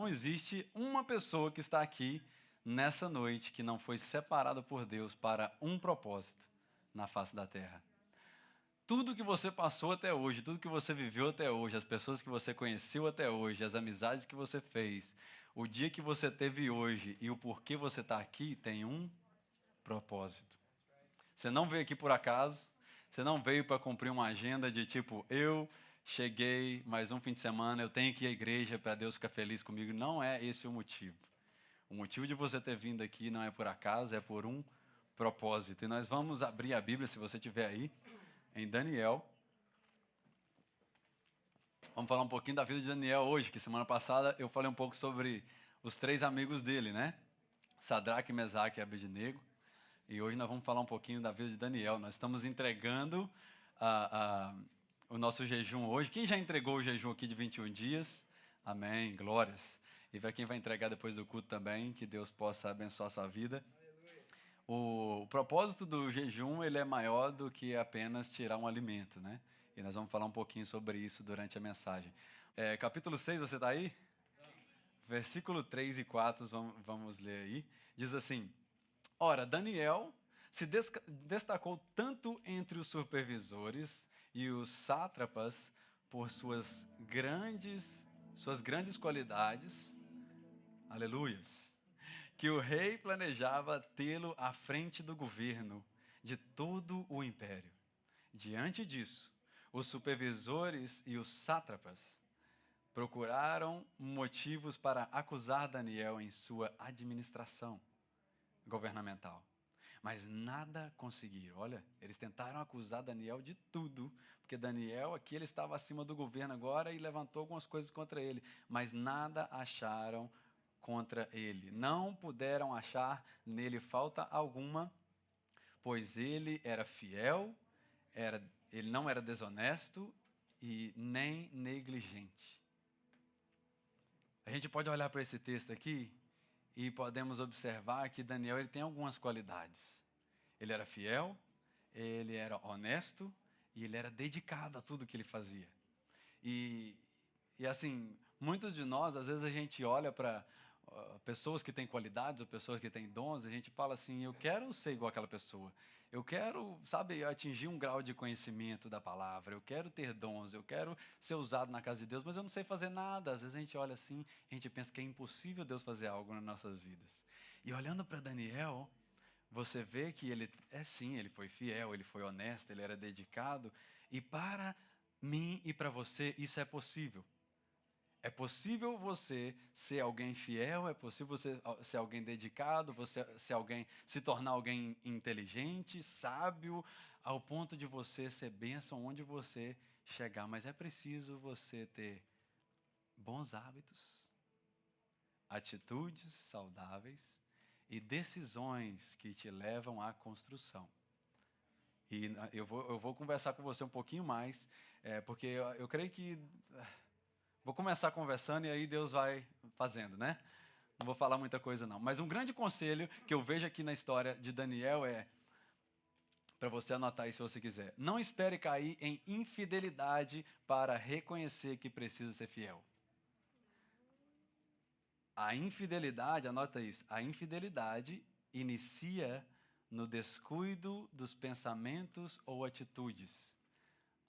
não existe uma pessoa que está aqui nessa noite que não foi separada por Deus para um propósito na face da terra. Tudo que você passou até hoje, tudo que você viveu até hoje, as pessoas que você conheceu até hoje, as amizades que você fez, o dia que você teve hoje e o porquê você está aqui tem um propósito. Você não veio aqui por acaso, você não veio para cumprir uma agenda de tipo, eu cheguei mais um fim de semana, eu tenho que ir à igreja para Deus ficar feliz comigo. Não é esse o motivo. O motivo de você ter vindo aqui não é por acaso, é por um propósito. E nós vamos abrir a Bíblia, se você estiver aí, em Daniel. Vamos falar um pouquinho da vida de Daniel hoje, que semana passada eu falei um pouco sobre os 3 amigos dele, né? Sadraque, Mesaque e Abednego. E hoje nós vamos falar um pouquinho da vida de Daniel. Nós estamos entregando o nosso jejum hoje. Quem já entregou o jejum aqui de 21 dias? Amém, glórias. E para quem vai entregar depois do culto também, que Deus possa abençoar a sua vida. O propósito do jejum, ele é maior do que apenas tirar um alimento, né? E nós vamos falar um pouquinho sobre isso durante a mensagem. Capítulo 6, você está aí? Versículo 3 e 4, vamos ler aí. Diz assim: Ora, Daniel se destacou tanto entre os supervisores e os sátrapas por suas grandes qualidades, aleluias, que o rei planejava tê-lo à frente do governo de todo o império. Diante disso, os supervisores e os sátrapas procuraram motivos para acusar Daniel em sua administração governamental, mas nada conseguiram. Olha, eles tentaram acusar Daniel de tudo, porque Daniel aqui ele estava acima do governo agora e levantou algumas coisas contra ele, mas nada acharam contra ele. Não puderam achar nele falta alguma, pois ele era fiel, ele não era desonesto e nem negligente. A gente pode olhar para esse texto aqui e podemos observar que Daniel ele tem algumas qualidades. Ele era fiel, ele era honesto e ele era dedicado a tudo que ele fazia. E assim, muitos de nós, às vezes a gente olha para pessoas que têm qualidades ou pessoas que têm dons, a gente fala assim, eu quero ser igual àquela pessoa. Eu quero, sabe, atingir um grau de conhecimento da palavra, eu quero ter dons, eu quero ser usado na casa de Deus, mas eu não sei fazer nada. Às vezes a gente olha assim, a gente pensa que é impossível Deus fazer algo nas nossas vidas. E olhando para Daniel, você vê que ele, sim, ele foi fiel, ele foi honesto, ele era dedicado, e para mim e para você isso é possível. É possível você ser alguém fiel, é possível você ser alguém dedicado, você se tornar alguém inteligente, sábio, ao ponto de você ser bênção onde você chegar. Mas é preciso você ter bons hábitos, atitudes saudáveis e decisões que te levam à construção. E eu vou conversar com você um pouquinho mais, porque eu creio que... Vou começar conversando e aí Deus vai fazendo, né? Não vou falar muita coisa não. Mas um grande conselho que eu vejo aqui na história de Daniel para você anotar aí se você quiser. Não espere cair em infidelidade para reconhecer que precisa ser fiel. A infidelidade, anota isso, a infidelidade inicia no descuido dos pensamentos ou atitudes.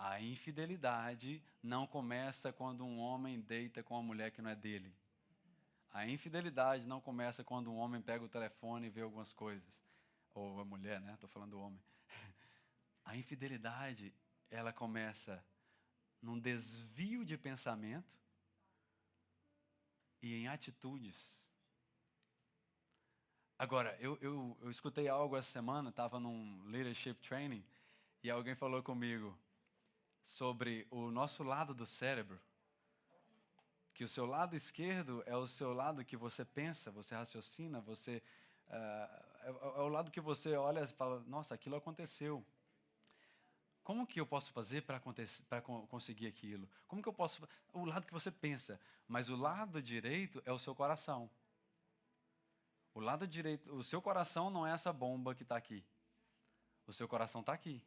A infidelidade não começa quando um homem deita com uma mulher que não é dele. A infidelidade não começa quando um homem pega o telefone e vê algumas coisas. Ou a mulher, né? Estou falando do homem. A infidelidade, ela começa num desvio de pensamento e em atitudes. Agora, eu escutei algo essa semana, estava num leadership training, e alguém falou comigo sobre o nosso lado do cérebro, que o seu lado esquerdo é o seu lado que você pensa, você raciocina, é o lado que você olha e fala, nossa, aquilo aconteceu. Como que eu posso fazer para conseguir aquilo? Como que eu posso... O lado que você pensa, mas o lado direito é o seu coração. O lado direito, o seu coração não é essa bomba que está aqui. O seu coração está aqui.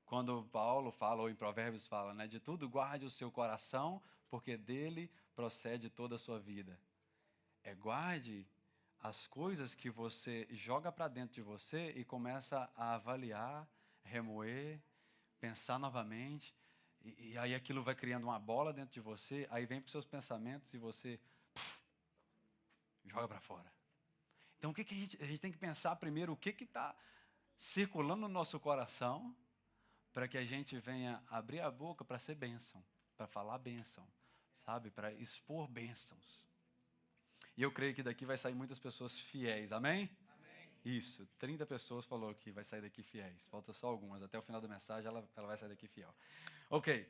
Quando Paulo fala, ou em Provérbios fala, né, de tudo guarde o seu coração, porque dele procede toda a sua vida. Guarde as coisas que você joga para dentro de você e começa a avaliar, remoer, pensar novamente, e aí aquilo vai criando uma bola dentro de você, aí vem para os seus pensamentos e você joga para fora. Então o que a gente tem que pensar primeiro, o que está circulando no nosso coração, para que a gente venha abrir a boca para ser bênção, para falar bênção, sabe? Para expor bênçãos. E eu creio que daqui vai sair muitas pessoas fiéis, amém? Isso, 30 pessoas falou que vai sair daqui fiéis. Falta só algumas. Até o final da mensagem ela vai sair daqui fiel. Ok.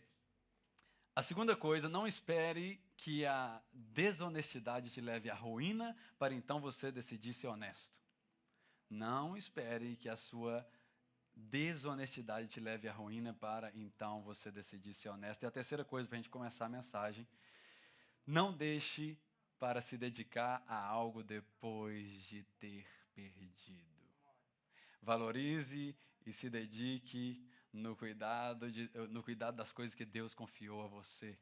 A segunda coisa, não espere que a desonestidade te leve à ruína para então você decidir ser honesto. Não espere que a sua desonestidade te leve à ruína para então você decidir ser honesto. E a terceira coisa para a gente começar a mensagem, não deixe para se dedicar a algo depois de ter perdido. Valorize e se dedique no cuidado das coisas que Deus confiou a você.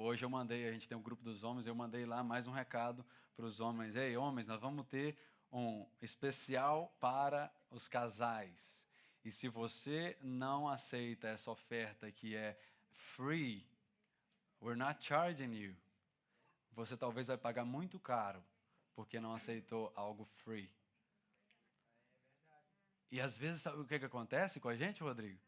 Hoje a gente tem um grupo dos homens, eu mandei lá mais um recado para os homens. Ei, homens, nós vamos ter um especial para os casais. E se você não aceita essa oferta que é free, we're not charging you, você talvez vai pagar muito caro porque não aceitou algo free. E às vezes, sabe o que acontece com a gente, Rodrigo?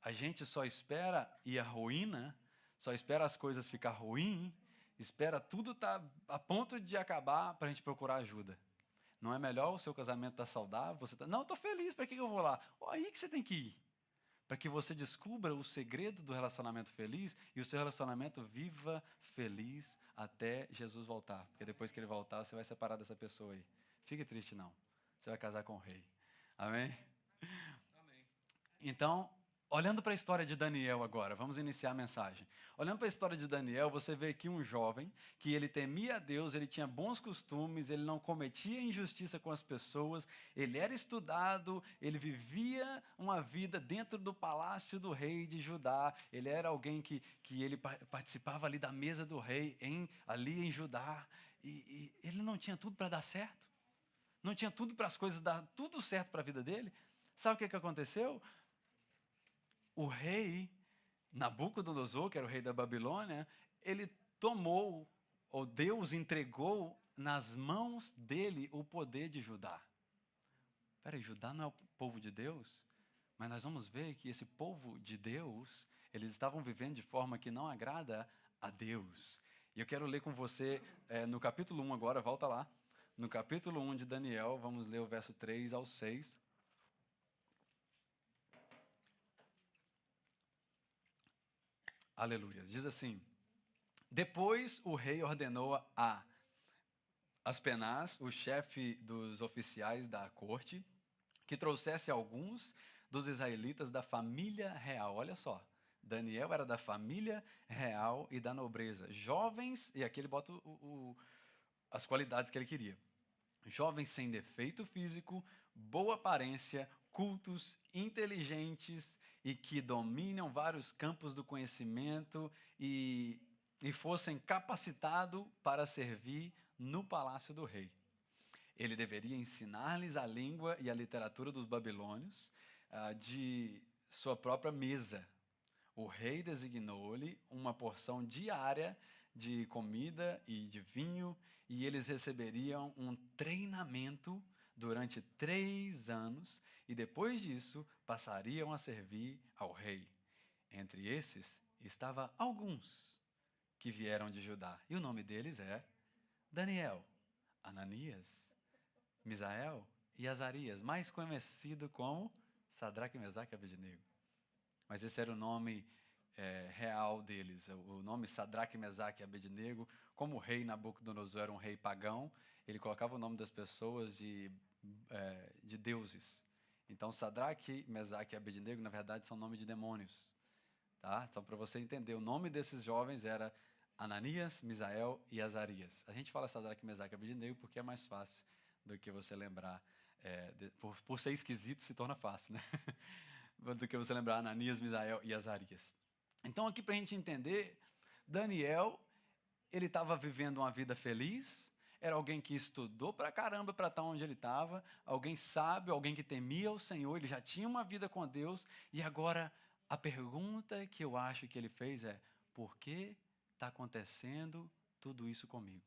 A gente só espera ir à ruína, só espera as coisas ficar ruim, espera tudo estar a ponto de acabar para a gente procurar ajuda. Não é melhor o seu casamento estar saudável? Não, estou feliz, para que eu vou lá? Aí que você tem que ir. Para que você descubra o segredo do relacionamento feliz e o seu relacionamento viva feliz até Jesus voltar. Porque depois que ele voltar, você vai separar dessa pessoa aí. Fique triste não. Você vai casar com o rei. Amém? Amém. Então, olhando para a história de Daniel agora, vamos iniciar a mensagem. Olhando para a história de Daniel, você vê aqui um jovem que ele temia a Deus, ele tinha bons costumes, ele não cometia injustiça com as pessoas, ele era estudado, ele vivia uma vida dentro do palácio do rei de Judá, ele era alguém que ele participava ali da mesa do rei, ali em Judá, e ele não tinha tudo para dar certo, não tinha tudo para as coisas dar tudo certo para a vida dele. Sabe o que aconteceu? O rei Nabucodonosor, que era o rei da Babilônia, ele tomou, ou Deus entregou nas mãos dele o poder de Judá. Peraí, Judá não é o povo de Deus? Mas nós vamos ver que esse povo de Deus, eles estavam vivendo de forma que não agrada a Deus. E eu quero ler com você no capítulo 1 agora, volta lá. No capítulo 1 de Daniel, vamos ler o verso 3 ao 6. Aleluia. Diz assim: depois o rei ordenou a Aspenaz, o chefe dos oficiais da corte, que trouxesse alguns dos israelitas da família real. Olha só, Daniel era da família real e da nobreza. Jovens, e aqui ele bota as qualidades que ele queria. Jovens sem defeito físico, boa aparência, cultos, inteligentes e que dominam vários campos do conhecimento e fossem capacitados para servir no palácio do rei. Ele deveria ensinar-lhes a língua e a literatura dos babilônios de sua própria mesa. O rei designou-lhe uma porção diária de comida e de vinho, e eles receberiam um treinamento durante 3 anos, e depois disso passariam a servir ao rei. Entre esses estavam alguns que vieram de Judá, e o nome deles é Daniel, Ananias, Misael e Azarias, mais conhecido como Sadraque, Mesaque e Abednego. Mas esse era o nome real deles. O nome Sadraque, Mesaque e Abednego, como o rei Nabucodonosor era um rei pagão, ele colocava o nome das pessoas de deuses. Então, Sadraque, Mesaque e Abednego, na verdade, são nomes de demônios. Tá? Então, para você entender, o nome desses jovens era Ananias, Misael e Azarias. A gente fala Sadraque, Mesaque e Abednego porque é mais fácil do que você lembrar. Por ser esquisito, se torna fácil, né? Do que você lembrar Ananias, Misael e Azarias. Então, aqui para a gente entender, Daniel, ele estava vivendo uma vida feliz, era alguém que estudou pra caramba para estar onde ele estava, alguém sábio, alguém que temia o Senhor, ele já tinha uma vida com Deus, e agora a pergunta que eu acho que ele fez é: por que está acontecendo tudo isso comigo?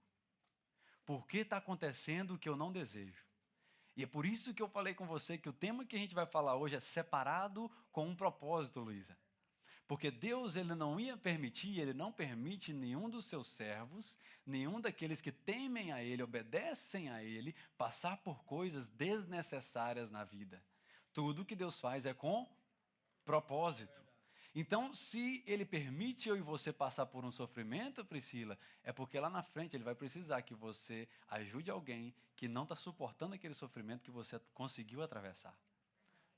Por que está acontecendo o que eu não desejo? E é por isso que eu falei com você que o tema que a gente vai falar hoje é separado com um propósito, Luísa. Porque Deus, ele não ia permitir, ele não permite nenhum dos seus servos, nenhum daqueles que temem a ele, obedecem a ele, passar por coisas desnecessárias na vida. Tudo que Deus faz é com propósito. Então, se ele permite eu e você passar por um sofrimento, Priscila, é porque lá na frente ele vai precisar que você ajude alguém que não está suportando aquele sofrimento que você conseguiu atravessar.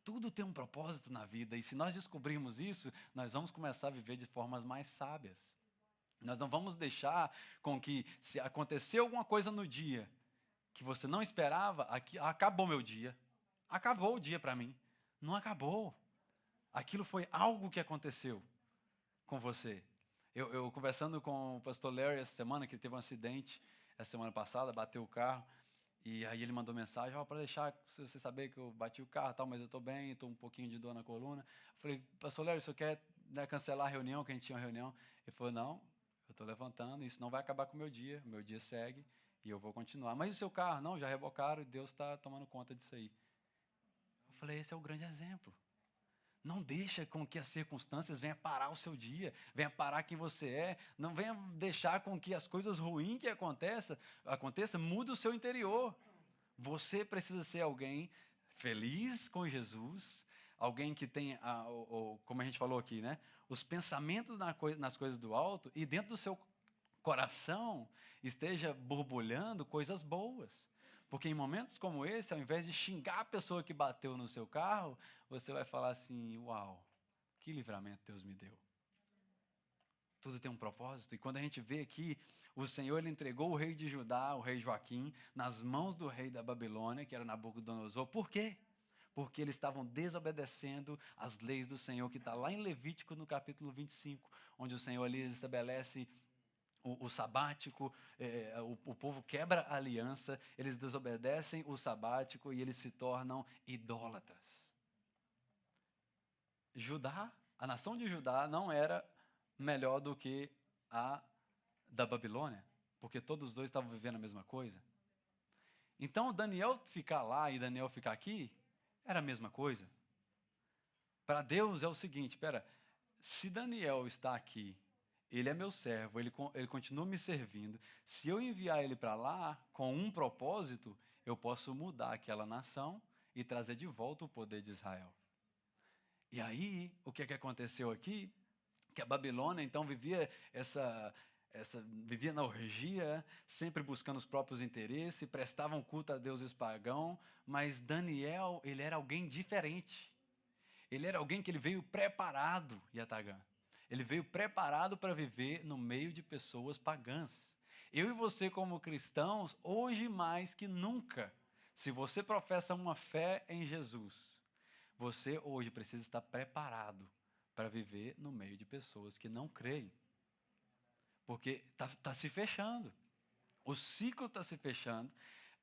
Tudo tem um propósito na vida, e se nós descobrirmos isso, nós vamos começar a viver de formas mais sábias. Nós não vamos deixar com que, se acontecer alguma coisa no dia que você não esperava, aqui, acabou meu dia, acabou o dia para mim. Não acabou. Aquilo foi algo que aconteceu com você. Eu conversando com o pastor Larry essa semana, que ele teve um acidente essa semana passada, bateu o carro, e aí ele mandou mensagem: para deixar você saber que eu bati o carro, tal, mas eu estou bem, estou um pouquinho de dor na coluna. Eu falei: pastor Larry, o senhor quer, né, cancelar a reunião, que a gente tinha uma reunião? Ele falou: não, eu estou levantando, isso não vai acabar com o meu dia segue, e eu vou continuar. Mas o seu carro? Não, já rebocaram, e Deus está tomando conta disso aí. Eu falei: esse é o grande exemplo. Não deixa com que as circunstâncias venham parar o seu dia, venha parar quem você é. Não venha deixar com que as coisas ruins que aconteça mude o seu interior. Você precisa ser alguém feliz com Jesus, alguém que tem, como a gente falou aqui, né, os pensamentos nas coisas do alto, e dentro do seu coração esteja borbulhando coisas boas. Porque em momentos como esse, ao invés de xingar a pessoa que bateu no seu carro, você vai falar assim: uau, que livramento Deus me deu. Tudo tem um propósito. E quando a gente vê aqui, o Senhor, ele entregou o rei de Judá, o rei Joaquim, nas mãos do rei da Babilônia, que era Nabucodonosor. Por quê? Porque eles estavam desobedecendo as leis do Senhor, que está lá em Levítico, no capítulo 25, onde o Senhor ali estabelece o sabático, o povo quebra a aliança, eles desobedecem o sabático e eles se tornam idólatras. Judá, a nação de Judá não era melhor do que a da Babilônia, porque todos os dois estavam vivendo a mesma coisa. Então, Daniel ficar lá e Daniel ficar aqui era a mesma coisa. Para Deus é o seguinte: espera, se Daniel está aqui, ele é meu servo, ele continua me servindo. Se eu enviar ele para lá com um propósito, eu posso mudar aquela nação e trazer de volta o poder de Israel. E aí, o que aconteceu aqui? Que a Babilônia, então, vivia na orgia, sempre buscando os próprios interesses, prestavam culto a deuses pagãos, mas Daniel, ele era alguém diferente. Ele era alguém que ele veio preparado, Yatagã. Ele veio preparado para viver no meio de pessoas pagãs. Eu e você, como cristãos, hoje mais que nunca, se você professa uma fé em Jesus, você hoje precisa estar preparado para viver no meio de pessoas que não creem. Porque está se fechando. O ciclo está se fechando.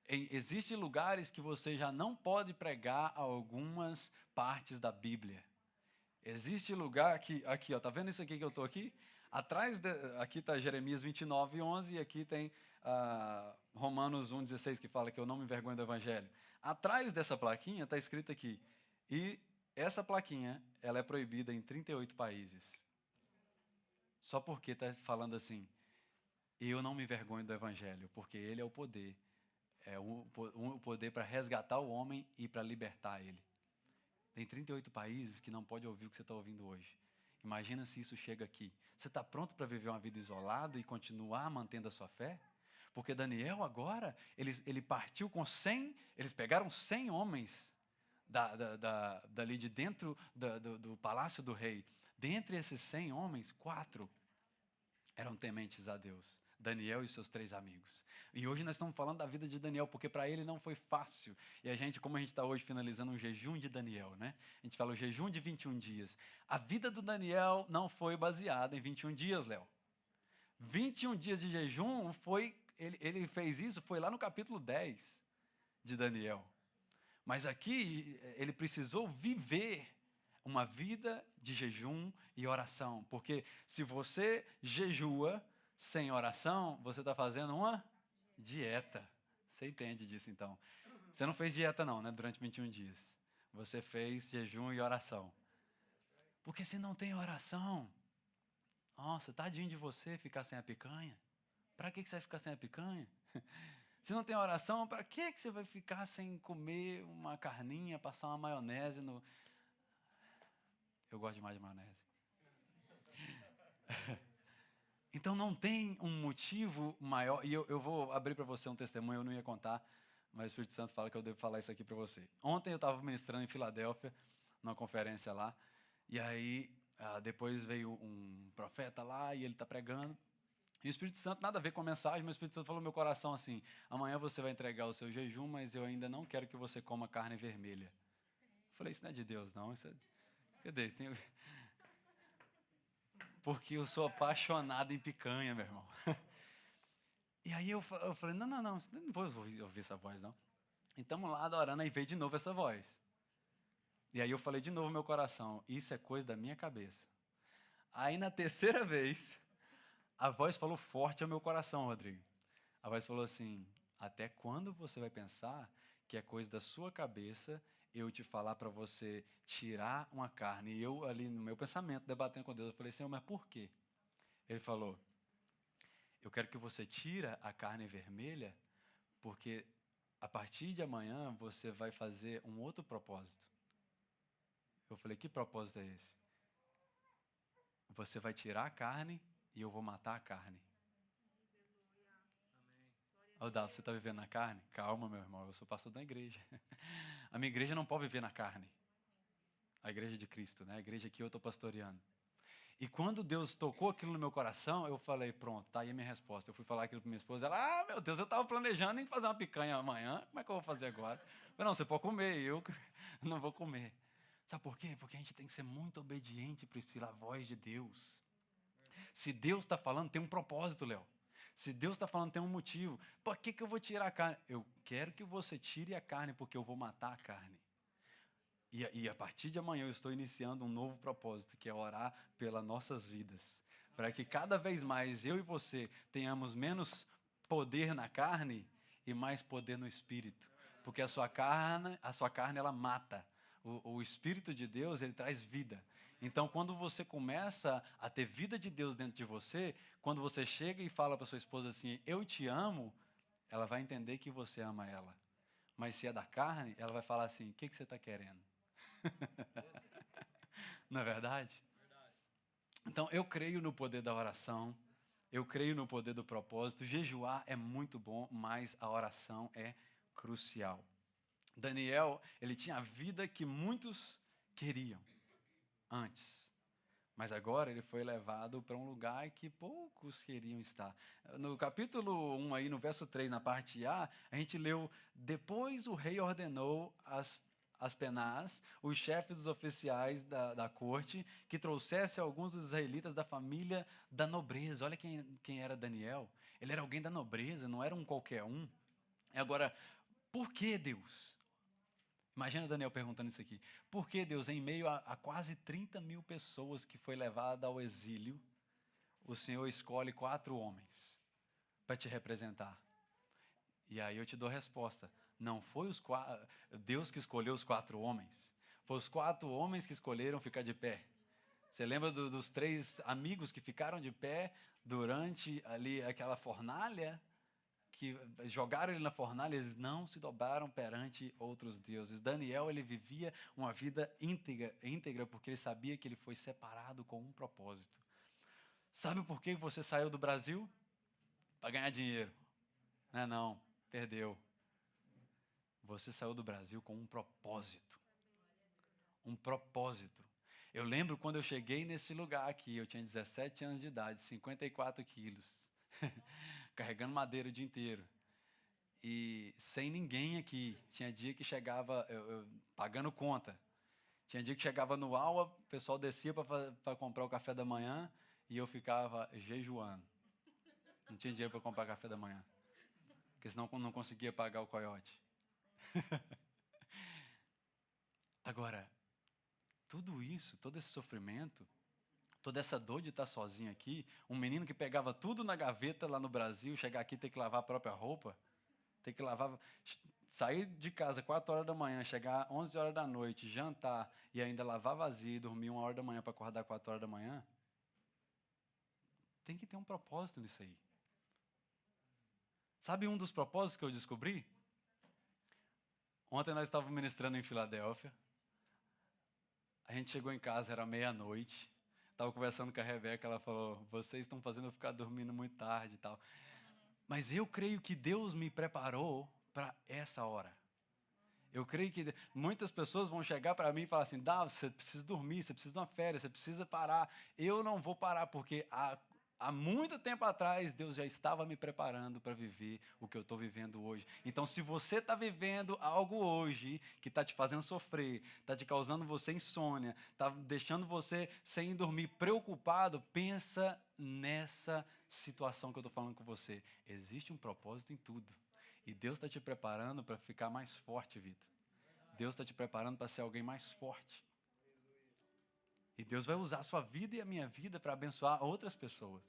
Existem lugares que você já não pode pregar algumas partes da Bíblia. Existe lugar que, aqui, ó, tá vendo isso aqui que eu estou aqui? Aqui está Jeremias 29:11 e aqui tem Romanos 1:16 que fala que eu não me envergonho do Evangelho. Atrás dessa plaquinha está escrito aqui, e essa plaquinha, ela é proibida em 38 países. Só porque está falando assim: eu não me envergonho do Evangelho, porque ele é o poder. É o poder para resgatar o homem e para libertar ele. Tem 38 países que não pode ouvir o que você está ouvindo hoje. Imagina se isso chega aqui. Você está pronto para viver uma vida isolada e continuar mantendo a sua fé? Porque Daniel agora, ele partiu com 100, eles pegaram 100 homens dali de dentro do palácio do rei. Dentre esses 100 homens, 4 eram tementes a Deus. Daniel e seus 3 amigos. E hoje nós estamos falando da vida de Daniel, porque para ele não foi fácil. E a gente, como a gente está hoje finalizando um jejum de Daniel, né? A gente fala o jejum de 21 dias. A vida do Daniel não foi baseada em 21 dias, Léo. 21 dias de jejum ele fez isso, foi lá no capítulo 10 de Daniel. Mas aqui ele precisou viver uma vida de jejum e oração. Porque se você jejua sem oração, você está fazendo uma dieta. Você entende disso então? Você não fez dieta não, né? Durante 21 dias. Você fez jejum e oração. Porque se não tem oração, nossa, tadinho de você ficar sem a picanha. Para que você vai ficar sem a picanha? Se não tem oração, para que você vai ficar sem comer uma carninha, passar uma maionese no... Eu gosto demais de maionese. Então não tem um motivo maior, e eu vou abrir para você um testemunho, eu não ia contar, mas o Espírito Santo fala que eu devo falar isso aqui para você. Ontem eu estava ministrando em Filadélfia, numa conferência lá, e aí depois veio um profeta lá, e ele está pregando, e o Espírito Santo, nada a ver com a mensagem, mas o Espírito Santo falou no meu coração assim, amanhã você vai entregar o seu jejum, mas eu ainda não quero que você coma carne vermelha. Eu falei, isso não é de Deus, não. Isso é... Cadê? Porque eu sou apaixonado em picanha, meu irmão. E aí eu falei, não vou ouvir essa voz, não. E estamos lá adorando, aí veio de novo essa voz. E aí eu falei de novo no meu coração, isso é coisa da minha cabeça. Aí na terceira vez, a voz falou forte ao meu coração, Rodrigo. A voz falou assim, até quando você vai pensar que é coisa da sua cabeça eu te falar para você tirar uma carne? E eu ali no meu pensamento, debatendo com Deus, eu falei, Senhor, mas por quê? Ele falou, eu quero que você tira a carne vermelha, porque a partir de amanhã você vai fazer um outro propósito. Eu falei, que propósito é esse? Você vai tirar a carne e eu vou matar a carne. Ô, Dado, você está vivendo na carne? Calma, meu irmão, eu sou pastor da igreja. A minha igreja não pode viver na carne. A igreja de Cristo, né? A igreja que eu estou pastoreando. E quando Deus tocou aquilo no meu coração, eu falei, pronto, tá aí a minha resposta. Eu fui falar aquilo para minha esposa, ela, meu Deus, eu estava planejando em fazer uma picanha amanhã, como é que eu vou fazer agora? Eu falei, não, você pode comer, eu não vou comer. Sabe por quê? Porque a gente tem que ser muito obediente, Priscila, à voz de Deus. Se Deus está falando, tem um propósito, Léo. Se Deus está falando, tem um motivo. Por que eu vou tirar a carne? Eu quero que você tire a carne, porque eu vou matar a carne. E a partir de amanhã eu estou iniciando um novo propósito, que é orar pelas nossas vidas. Para que cada vez mais eu e você tenhamos menos poder na carne e mais poder no espírito. Porque a sua carne ela mata. O Espírito de Deus, ele traz vida. Então, quando você começa a ter vida de Deus dentro de você, quando você chega e fala para sua esposa assim, eu te amo, ela vai entender que você ama ela. Mas se é da carne, ela vai falar assim, o que você está querendo? Não é verdade? Então, eu creio no poder da oração, eu creio no poder do propósito. Jejuar é muito bom, mas a oração é crucial. Daniel, ele tinha a vida que muitos queriam antes, mas agora ele foi levado para um lugar que poucos queriam estar. No capítulo 1, aí, no verso 3, na parte a gente leu, depois o rei ordenou as penás, os chefes dos oficiais da corte, que trouxesse alguns dos israelitas da família da nobreza. Olha quem era Daniel. Ele era alguém da nobreza, não era um qualquer um. Agora, por que Deus? Imagina Daniel perguntando isso aqui. Por que Deus, em meio a quase 30 mil pessoas que foi levada ao exílio, o Senhor escolhe 4 homens para te representar? E aí eu te dou a resposta. Não foi Deus que escolheu os 4 homens. Foi os 4 homens que escolheram ficar de pé. Você lembra dos 3 amigos que ficaram de pé durante ali aquela fornalha? Que jogaram ele na fornalha, eles não se dobraram perante outros deuses. Daniel, ele vivia uma vida íntegra porque ele sabia que ele foi separado com um propósito. Sabe por que você saiu do Brasil? Para ganhar dinheiro. Não, perdeu. Você saiu do Brasil com um propósito. Um propósito. Eu lembro quando eu cheguei nesse lugar aqui, eu tinha 17 anos de idade, 54 quilos, carregando madeira o dia inteiro. E sem ninguém aqui. Tinha dia que chegava, eu pagando conta. Tinha dia que chegava no aula, o pessoal descia para comprar o café da manhã e eu ficava jejuando. Não tinha dinheiro para comprar café da manhã. Porque senão não conseguia pagar o coiote. Agora, tudo isso, todo esse sofrimento, toda essa dor de estar sozinho aqui, um menino que pegava tudo na gaveta lá no Brasil, chegar aqui e ter que lavar a própria roupa, ter que lavar, sair de casa 4 horas da manhã, chegar 11 horas da noite, jantar e ainda lavar vazio e dormir 1 hora da manhã para acordar 4 horas da manhã, tem que ter um propósito nisso aí. Sabe um dos propósitos que eu descobri? Ontem nós estávamos ministrando em Filadélfia. A gente chegou em casa, era meia-noite. Estava conversando com a Rebeca, ela falou, vocês estão fazendo eu ficar dormindo muito tarde e tal. Mas eu creio que Deus me preparou para essa hora. Eu creio que muitas pessoas vão chegar para mim e falar assim, você precisa dormir, você precisa de uma férias, você precisa parar. Eu não vou parar, porque há muito tempo atrás, Deus já estava me preparando para viver o que eu estou vivendo hoje. Então, se você está vivendo algo hoje que está te fazendo sofrer, está te causando você insônia, está deixando você sem dormir, preocupado, pensa nessa situação que eu estou falando com você. Existe um propósito em tudo. E Deus está te preparando para ficar mais forte, Vitor. Deus está te preparando para ser alguém mais forte. E Deus vai usar a sua vida e a minha vida para abençoar outras pessoas.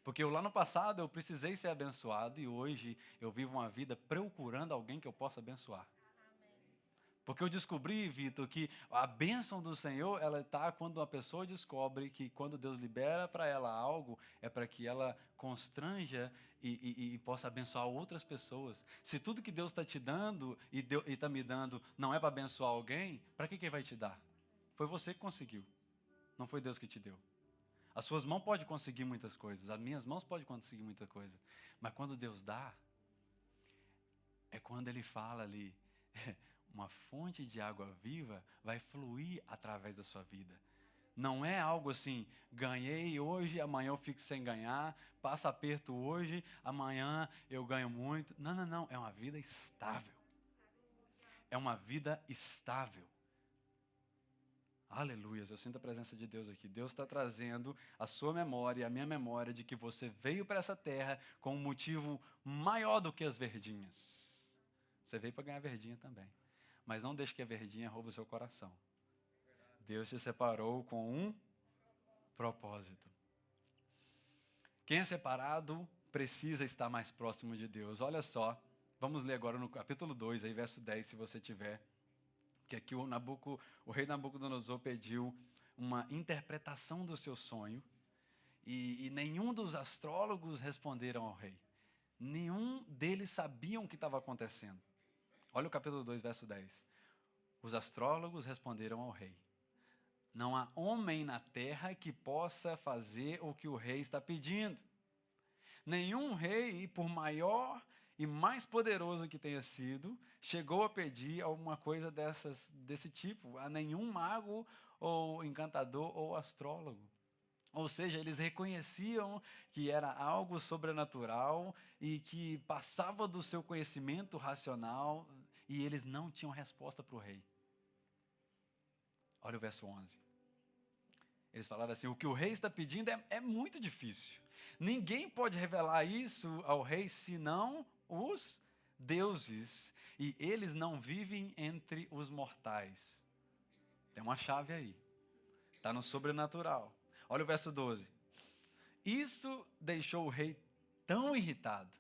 Porque lá no passado eu precisei ser abençoado e hoje eu vivo uma vida procurando alguém que eu possa abençoar. Porque eu descobri, Vitor, que a bênção do Senhor, ela está quando uma pessoa descobre que quando Deus libera para ela algo, é para que ela constranja e possa abençoar outras pessoas. Se tudo que Deus está te dando e está me dando não é para abençoar alguém, para que Ele vai te dar? Foi você que conseguiu, não foi Deus que te deu. As suas mãos podem conseguir muitas coisas, as minhas mãos podem conseguir muita coisa, mas quando Deus dá, é quando Ele fala ali, uma fonte de água viva vai fluir através da sua vida. Não é algo assim, ganhei hoje, amanhã eu fico sem ganhar, passa aperto hoje, amanhã eu ganho muito. Não, não, não, é uma vida estável. É uma vida estável. Aleluia, eu sinto a presença de Deus aqui. Deus está trazendo a sua memória e a minha memória de que você veio para essa terra com um motivo maior do que as verdinhas. Você veio para ganhar verdinha também. Mas não deixe que a verdinha roube o seu coração. Deus te separou com um propósito. Quem é separado precisa estar mais próximo de Deus. Olha só, vamos ler agora no capítulo 2, aí, verso 10, se você tiver. Que aqui o rei Nabucodonosor pediu uma interpretação do seu sonho e nenhum dos astrólogos responderam ao rei. Nenhum deles sabiam o que estava acontecendo. Olha o capítulo 2, verso 10. Os astrólogos responderam ao rei: não há homem na terra que possa fazer o que o rei está pedindo. Nenhum rei, por maior e mais poderoso que tenha sido, chegou a pedir alguma coisa desse tipo a nenhum mago ou encantador ou astrólogo. Ou seja, eles reconheciam que era algo sobrenatural e que passava do seu conhecimento racional e eles não tinham resposta para o rei. Olha o verso 11. Eles falaram assim, o que o rei está pedindo é muito difícil. Ninguém pode revelar isso ao rei senão os deuses. E eles não vivem entre os mortais. Tem uma chave aí. Está no sobrenatural. Olha o verso 12. Isso deixou o rei tão irritado,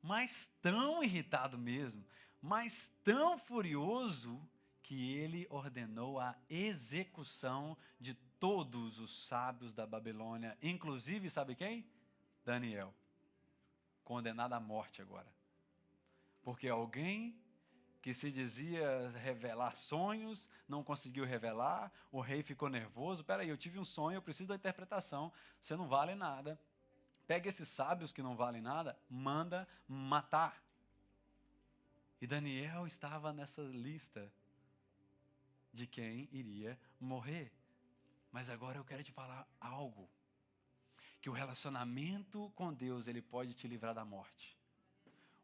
mas tão irritado mesmo, mas tão furioso, que ele ordenou a execução de todos os sábios da Babilônia, inclusive, sabe quem? Daniel, condenado à morte agora. Porque alguém que se dizia revelar sonhos, não conseguiu revelar, o rei ficou nervoso, peraí, eu tive um sonho, eu preciso da interpretação, você não vale nada. Pega esses sábios que não valem nada, manda matar. E Daniel estava nessa lista de quem iria morrer. Mas agora eu quero te falar algo. Que o relacionamento com Deus, ele pode te livrar da morte.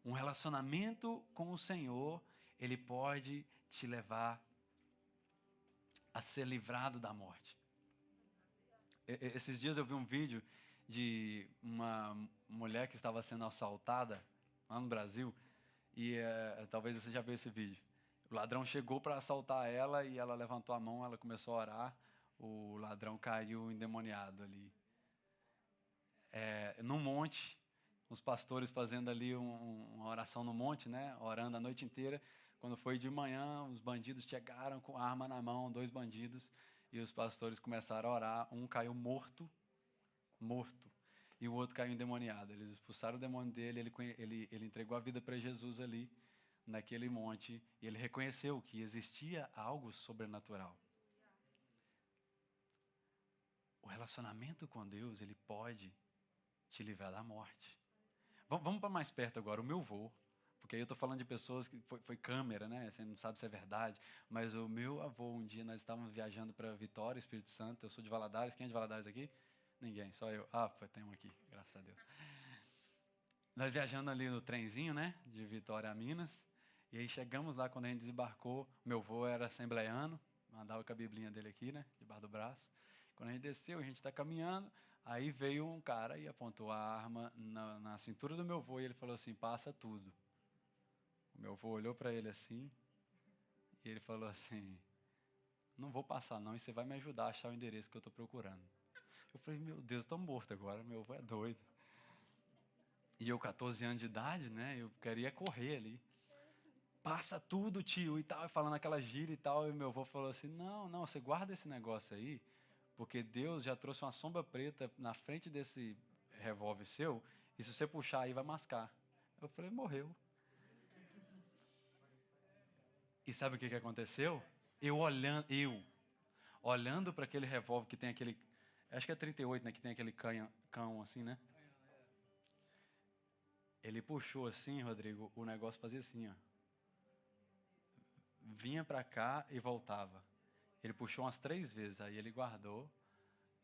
Um relacionamento com o Senhor, ele pode te levar a ser livrado da morte. Esses dias eu vi um vídeo de uma mulher que estava sendo assaltada lá no Brasil. E talvez você já viu esse vídeo. O ladrão chegou para assaltar ela e ela levantou a mão, ela começou a orar. O ladrão caiu endemoniado ali. Num monte, os pastores fazendo ali uma oração no monte, né? Orando a noite inteira. Quando foi de manhã, os bandidos chegaram com a arma na mão, 2 bandidos, e os pastores começaram a orar. Um caiu morto, e o outro caiu endemoniado. Eles expulsaram o demônio dele, ele entregou a vida para Jesus ali, naquele monte, e ele reconheceu que existia algo sobrenatural. O relacionamento com Deus, ele pode te livrar da morte. Vamos para mais perto agora, o meu avô, porque aí eu estou falando de pessoas que foi câmera, né? Você não sabe se é verdade, mas o meu avô, um dia nós estávamos viajando para Vitória, Espírito Santo, eu sou de Valadares. Quem é de Valadares aqui? Ninguém, só eu. Tem um aqui, graças a Deus. Nós viajando ali no trenzinho, né? De Vitória a Minas, e aí chegamos lá, quando a gente desembarcou, meu avô era assembleiano, andava com a biblinha dele aqui, né? Debaixo do braço. Quando a gente desceu, a gente está caminhando, aí veio um cara e apontou a arma na cintura do meu avô e ele falou assim: passa tudo. O meu avô olhou para ele assim e ele falou assim: não vou passar não, e você vai me ajudar a achar o endereço que eu estou procurando. Eu falei: meu Deus, estou morto agora, meu avô é doido. E eu, 14 anos de idade, né, eu queria correr ali. Passa tudo, tio, e tal, falando aquela gíria e tal, e meu avô falou assim: não, você guarda esse negócio aí, porque Deus já trouxe uma sombra preta na frente desse revólver seu, e se você puxar aí vai mascar. Eu falei: morreu. E sabe o que aconteceu? Eu olhando para aquele revólver que tem aquele, acho que é 38, né, que tem aquele cão assim, né? Ele puxou assim, Rodrigo, o negócio fazia assim, ó. Vinha para cá e voltava. Ele puxou umas 3 vezes, aí ele guardou.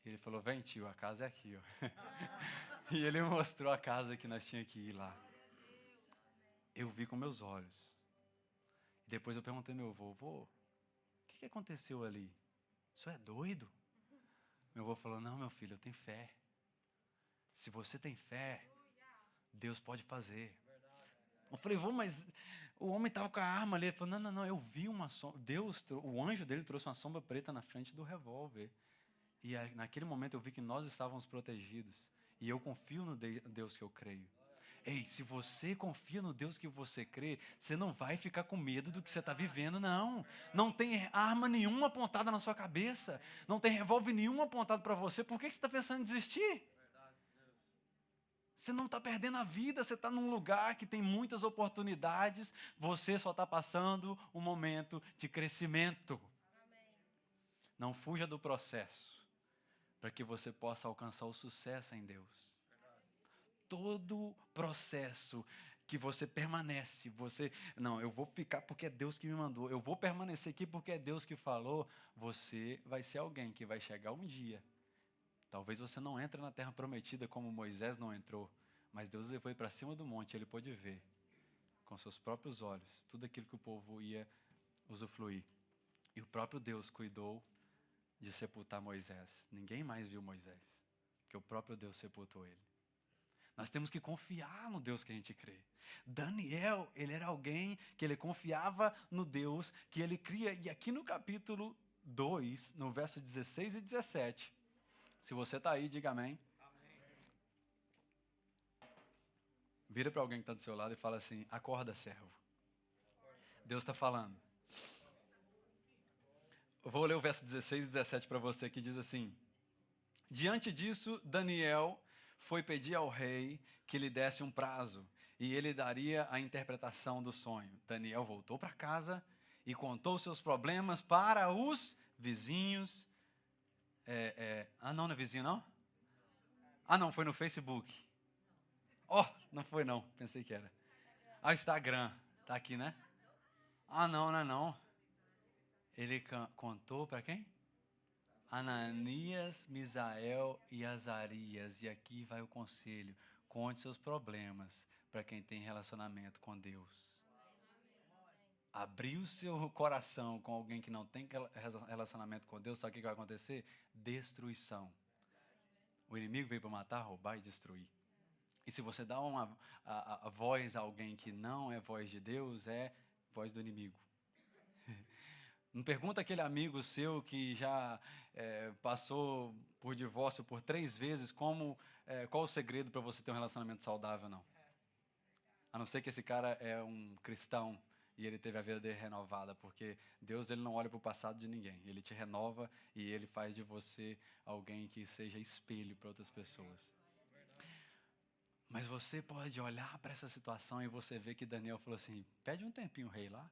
Ele falou: vem, tio, a casa é aqui, ó. E ele mostrou a casa que nós tínhamos que ir lá. Eu vi com meus olhos. Depois eu perguntei ao meu avô: o que aconteceu ali? O senhor é doido? Meu avô falou: não, meu filho, eu tenho fé. Se você tem fé, Deus pode fazer. Eu falei: vô, mas o homem estava com a arma ali. Ele falou: não, eu vi uma sombra. O anjo dele trouxe uma sombra preta na frente do revólver. E aí, naquele momento eu vi que nós estávamos protegidos. E eu confio no Deus que eu creio. Ei, se você confia no Deus que você crê, você não vai ficar com medo do que você está vivendo, não. Não tem arma nenhuma apontada na sua cabeça. Não tem revólver nenhum apontado para você. Por que você está pensando em desistir? Você não está perdendo a vida, você está num lugar que tem muitas oportunidades. Você só está passando um momento de crescimento. Não fuja do processo, para que você possa alcançar o sucesso em Deus. Todo processo que você permanece, não, eu vou ficar porque é Deus que me mandou, eu vou permanecer aqui porque é Deus que falou, você vai ser alguém que vai chegar um dia. Talvez você não entre na terra prometida como Moisés não entrou, mas Deus levou ele para cima do monte, ele pôde ver com seus próprios olhos tudo aquilo que o povo ia usufruir. E o próprio Deus cuidou de sepultar Moisés. Ninguém mais viu Moisés, porque o próprio Deus sepultou ele. Nós temos que confiar no Deus que a gente crê. Daniel, ele era alguém que ele confiava no Deus que ele cria. E aqui no capítulo 2, no verso 16 e 17, se você está aí, diga amém. Vira para alguém que está do seu lado e fala assim: acorda, servo. Deus está falando. Eu vou ler o verso 16 e 17 para você, que diz assim: diante disso, Daniel foi pedir ao rei que lhe desse um prazo, e ele daria a interpretação do sonho. Daniel voltou para casa e contou seus problemas para os vizinhos. Não é vizinho, não? Não, foi no Facebook. Não foi não, pensei que era. O Instagram, tá aqui, né? Não é não. Ele contou para quem? Ananias, Misael e Azarias. E aqui vai o conselho: conte seus problemas para quem tem relacionamento com Deus. Abrir o seu coração com alguém que não tem relacionamento com Deus, sabe o que vai acontecer? Destruição. O inimigo veio para matar, roubar e destruir. E se você dá a voz a alguém que não é voz de Deus, é voz do inimigo. Não pergunta aquele amigo seu que já passou por divórcio por 3 vezes, qual o segredo para você ter um relacionamento saudável, não. A não ser que esse cara é um cristão e ele teve a vida dele renovada, porque Deus ele não olha para o passado de ninguém. Ele te renova e ele faz de você alguém que seja espelho para outras pessoas. Mas você pode olhar para essa situação e você vê que Daniel falou assim, pede um tempinho, rei, lá,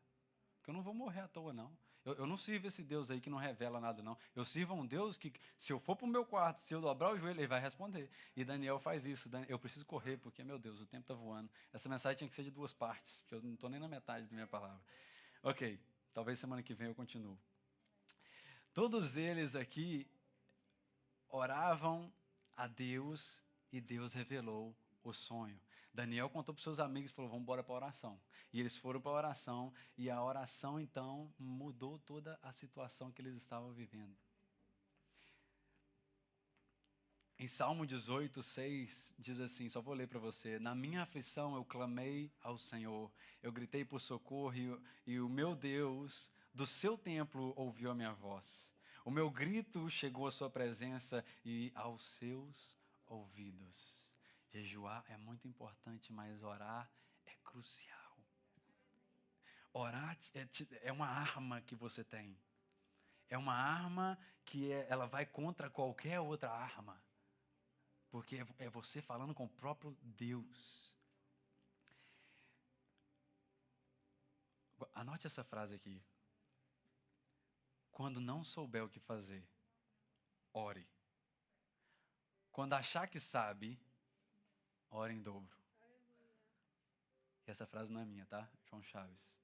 porque eu não vou morrer à toa, não. Eu não sirvo esse Deus aí que não revela nada, não. Eu sirvo a um Deus que, se eu for para o meu quarto, se eu dobrar o joelho, ele vai responder. E Daniel faz isso. Eu preciso correr, porque, meu Deus, o tempo está voando. Essa mensagem tinha que ser de 2 partes, porque eu não estou nem na metade da minha palavra. Ok, talvez semana que vem eu continuo. Todos eles aqui oravam a Deus e Deus revelou o sonho. Daniel contou para os seus amigos e falou, vamos embora para a oração. E eles foram para a oração e a oração então mudou toda a situação que eles estavam vivendo. Em Salmo 18, 6, diz assim, só vou ler para você. Na minha aflição eu clamei ao Senhor, eu gritei por socorro e o meu Deus do seu templo ouviu a minha voz. O meu grito chegou à sua presença e aos seus ouvidos. Jejuar é muito importante, mas orar é crucial. Orar é uma arma que você tem. É uma arma que ela vai contra qualquer outra arma. Porque é você falando com o próprio Deus. Anote essa frase aqui. Quando não souber o que fazer, ore. Quando achar que sabe, ore em dobro. E essa frase não é minha, tá? João Chaves.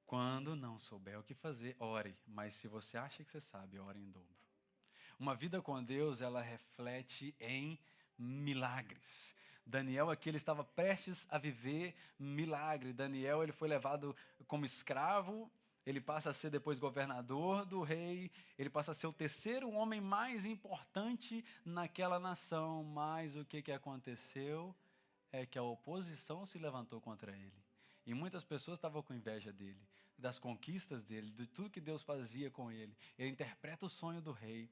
Quando não souber o que fazer, ore. Mas se você acha que você sabe, ore em dobro. Uma vida com Deus, ela reflete em milagres. Daniel aqui, ele estava prestes a viver milagre. Daniel, ele foi levado como escravo, ele passa a ser depois governador do rei, ele passa a ser o 3º homem mais importante naquela nação. Mas o que aconteceu é que a oposição se levantou contra ele. E muitas pessoas estavam com inveja dele, das conquistas dele, de tudo que Deus fazia com ele. Ele interpreta o sonho do rei.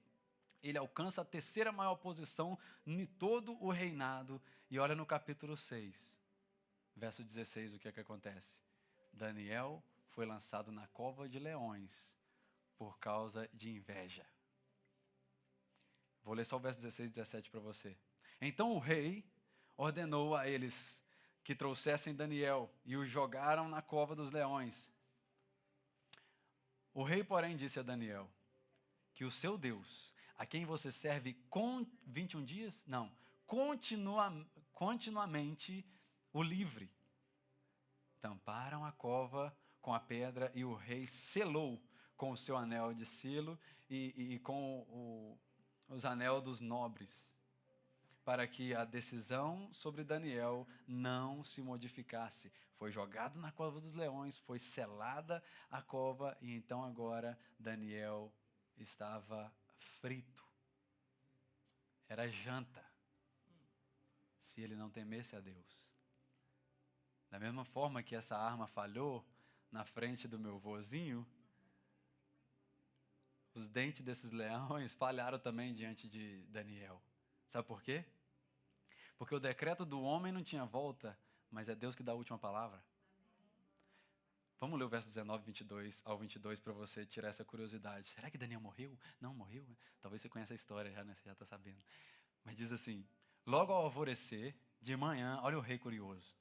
Ele alcança a 3ª maior posição em todo o reinado. E olha no capítulo 6, verso 16, o que acontece. Daniel foi lançado na cova de leões por causa de inveja. Vou ler só o verso 16 e 17 para você. Então o rei ordenou a eles que trouxessem Daniel e o jogaram na cova dos leões. O rei, porém, disse a Daniel que o seu Deus, a quem você serve 21 dias? Não, continuamente o livre. Tamparam a cova com a pedra e o rei selou com o seu anel de selo e com os anel dos nobres, para que a decisão sobre Daniel não se modificasse. Foi jogado na cova dos leões, foi selada a cova e então agora Daniel estava frito. Era janta, se ele não temesse a Deus. Da mesma forma que essa arma falhou na frente do meu vozinho, os dentes desses leões falharam também diante de Daniel. Sabe por quê? Porque o decreto do homem não tinha volta, mas é Deus que dá a última palavra. Vamos ler o verso 19, 22 ao 22 para você tirar essa curiosidade. Será que Daniel morreu? Não morreu? Talvez você conheça a história já, né? Você já está sabendo. Mas diz assim, logo ao alvorecer, de manhã, olha o rei curioso.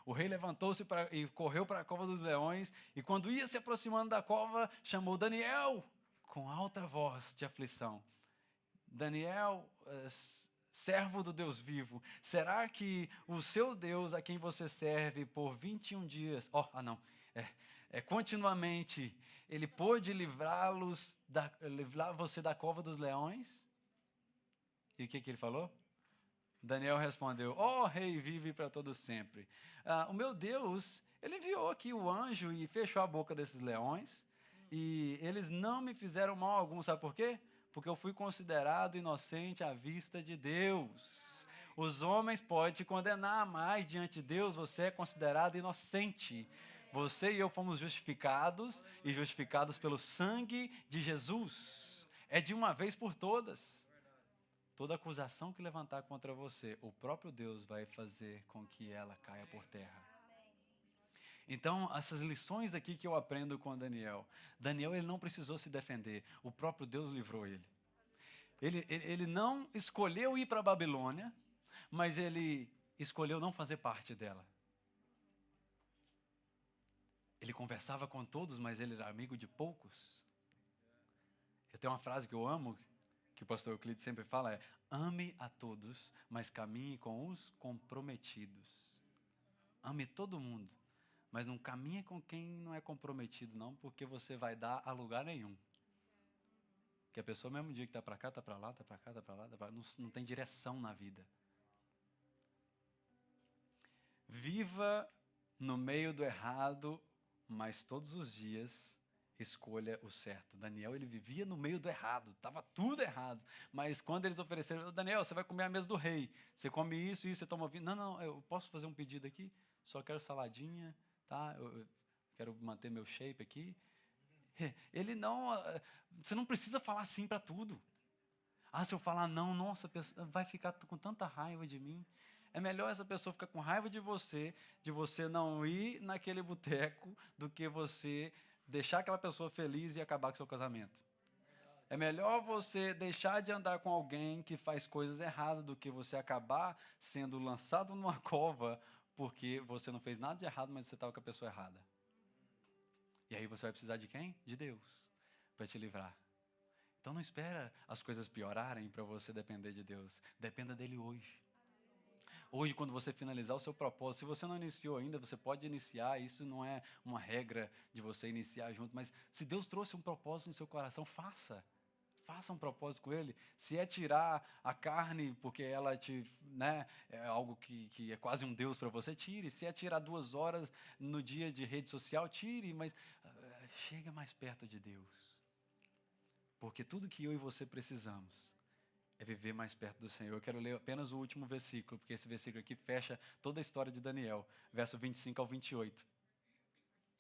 O rei levantou-se e correu para a cova dos leões, e quando ia se aproximando da cova, chamou Daniel com alta voz de aflição. Daniel, servo do Deus vivo, será que o seu Deus a quem você serve por 21 dias, continuamente, ele pôde livrar você da cova dos leões? E o que ele falou? Daniel respondeu, rei, vive para todo sempre. O meu Deus, ele enviou aqui o anjo e fechou a boca desses leões, e eles não me fizeram mal algum, sabe por quê? porque eu fui considerado inocente à vista de Deus. Os homens podem te condenar, mas diante de Deus você é considerado inocente. Você e eu fomos justificados e justificados pelo sangue de Jesus. É de uma vez por todas. Toda acusação que levantar contra você, o próprio Deus vai fazer com que ela caia por terra. Então, essas lições aqui que eu aprendo com Daniel. Daniel, ele não precisou se defender. O próprio Deus livrou ele. Ele não escolheu ir para a Babilônia, mas ele escolheu não fazer parte dela. Ele conversava com todos, mas ele era amigo de poucos. Eu tenho uma frase que eu amo, que o pastor Euclides sempre fala, é: ame a todos, mas caminhe com os comprometidos. Ame todo mundo, mas não caminhe com quem não é comprometido não, porque você vai dar a lugar nenhum. Porque a pessoa, mesmo dia que está para cá, está para lá, está para cá, está para lá, não tem direção na vida. Viva no meio do errado, mas todos os dias escolha o certo. Daniel, ele vivia no meio do errado, estava tudo errado. Mas quando eles ofereceram, Daniel, você vai comer a mesa do rei. Você come isso, você toma vinho. Não, eu posso fazer um pedido aqui? Só quero saladinha, tá? Eu quero manter meu shape aqui. Ele não, você não precisa falar sim para tudo. Se eu falar não, nossa, a pessoa vai ficar com tanta raiva de mim. É melhor essa pessoa ficar com raiva de você não ir naquele boteco, do que você deixar aquela pessoa feliz e acabar com seu casamento. É melhor você deixar de andar com alguém que faz coisas erradas, do que você acabar sendo lançado numa cova, porque você não fez nada de errado, mas você estava com a pessoa errada. E aí você vai precisar de quem? De Deus, para te livrar. Então não espera as coisas piorarem para você depender de Deus. Dependa dele hoje. Hoje, quando você finalizar o seu propósito, se você não iniciou ainda, você pode iniciar. Isso não é uma regra de você iniciar junto, mas se Deus trouxe um propósito no seu coração, faça. Faça um propósito com Ele. Se é tirar a carne, porque ela é algo que é quase um Deus para você, tire. Se é tirar 2 horas no dia de rede social, tire, mas chega mais perto de Deus. Porque tudo que eu e você precisamos é viver mais perto do Senhor. Eu quero ler apenas o último versículo, porque esse versículo aqui fecha toda a história de Daniel, verso 25 ao 28.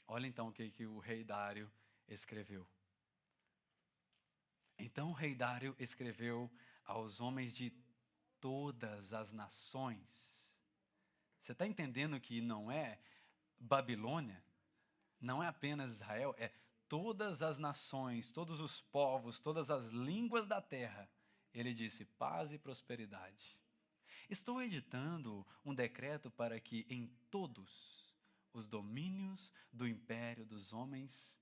Olha então o que o rei Dário escreveu. Então o rei Dário escreveu aos homens de todas as nações. Você está entendendo que não é Babilônia? Não é apenas Israel, é todas as nações, todos os povos, todas as línguas da terra. Ele disse: paz e prosperidade. Estou editando um decreto para que em todos os domínios do império dos homens,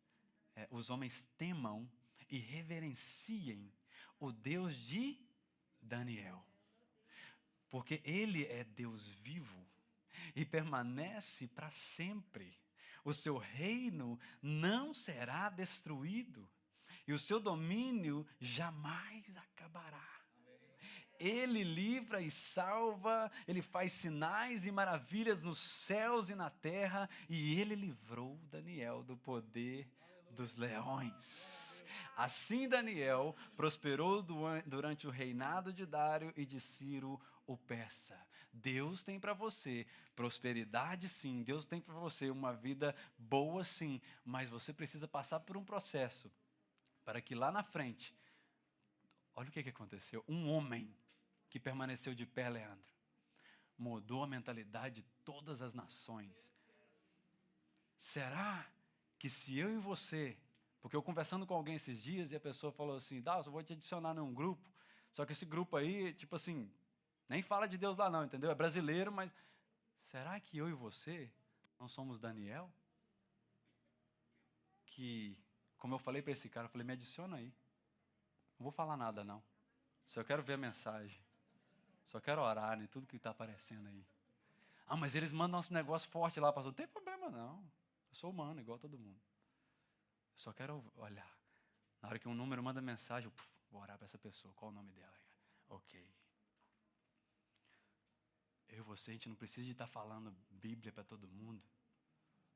os homens temam e reverenciem o Deus de Daniel. Porque ele é Deus vivo e permanece para sempre. O seu reino não será destruído e o seu domínio jamais acabará. Ele livra e salva, ele faz sinais e maravilhas nos céus e na terra, e ele livrou Daniel do poder dos leões. Assim Daniel prosperou durante o reinado de Dário e de Ciro o persa. Deus tem para você prosperidade, sim. Deus tem para você uma vida boa, sim. Mas você precisa passar por um processo para que lá na frente, olha o que aconteceu. Um homem que permaneceu de pé, Leandro, mudou a mentalidade de todas as nações. Será que se eu e você, porque eu conversando com alguém esses dias e a pessoa falou assim: Dallas, eu vou te adicionar num grupo, só que esse grupo aí, tipo assim, nem fala de Deus lá não, entendeu? É brasileiro, mas será que eu e você não somos Daniel? Que, como eu falei para esse cara, eu falei: me adiciona aí. Não vou falar nada não, só quero ver a mensagem. Só quero orar em tudo que está aparecendo aí. Mas eles mandam um negócio forte lá, pastor. Não tem problema não. Eu sou humano, igual todo mundo. Eu só quero olhar. Na hora que um número manda mensagem, eu vou orar para essa pessoa. Qual o nome dela? Ok. Eu e você, a gente não precisa de estar falando Bíblia para todo mundo,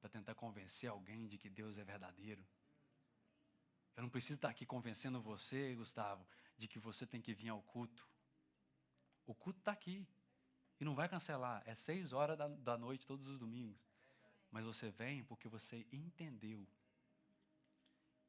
para tentar convencer alguém de que Deus é verdadeiro. Eu não preciso estar aqui convencendo você, Gustavo, de que você tem que vir ao culto. O culto está aqui. E não vai cancelar. É 6 horas da noite todos os domingos. Mas você vem porque você entendeu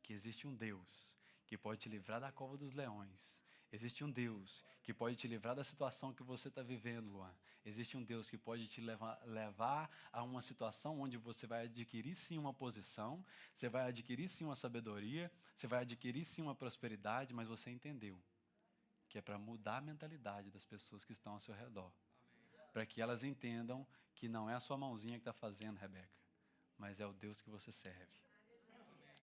que existe um Deus que pode te livrar da cova dos leões. Existe um Deus que pode te livrar da situação que você está vivendo, Luan. Existe um Deus que pode te levar a uma situação onde você vai adquirir sim uma posição, você vai adquirir sim uma sabedoria, você vai adquirir sim uma prosperidade, mas você entendeu que é para mudar a mentalidade das pessoas que estão ao seu redor. Para que elas entendam que não é a sua mãozinha que está fazendo, Rebeca, mas é o Deus que você serve.